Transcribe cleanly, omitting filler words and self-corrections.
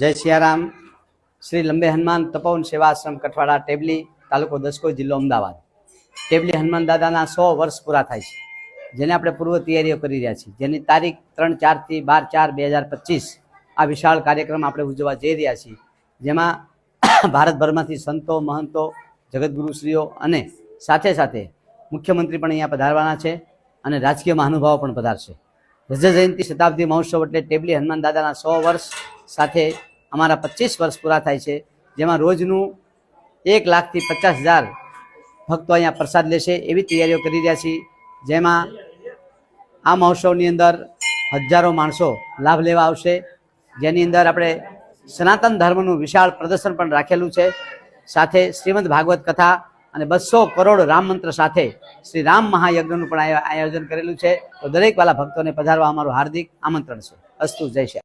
जय सियाराम। श्री लंबे हनुमान तपोवन सेवा आश्रम कठवाड़ा टेबली तालुको दसको जिल्लो अमदावाद। टेबली हनुमान दादाना 100 वर्ष पूरा थाय छे, जेने आपणे पूर्व तैयारीओ करी रह्या छीए, जेनी तारीख 3-4 થી 12/4/2025 आ विशाल कार्यक्रम आपणे उजववा जई रह्या छीए, जेमां भारतभरमांथी संतो, महंतो, जगतगुरुश्रीओ अने साथे साथे मुख्यमंत्री पण अहींया पधारवाना छे अने राजकीय महानुभावो पण पधारशे। रजत जयंती शताब्दी महोत्सव एटले टेबली हनुमान दादाना 100 वर्ष साथे अमारा 25 वर्ष पूरा थाय छे, जेमां रोजનું 1,00,000 થી 50,000 भक्तो अहींया प्रसाद लेशे एवी तैयारीओ करी रह्या छीए। जेमां आ महोत्सवनी अंदर हजारों माणसो लाभ लेवा आवशे, जेनी अंदर आपणे सनातन धर्मनुं विशाळ प्रदर्शन पण राखेलुं छे। साथे श्रीमद भागवत कथा અને 200 કરોડ રામ મંત્ર સાથે શ્રી રામ મહાયજ્ઞનું પણ આયોજન કરેલું છે। તો દરેક વાલા ભક્તોને પધારવા અમારું હાર્દિક આમંત્રણ છે। અસ્તુ, જય શ્રી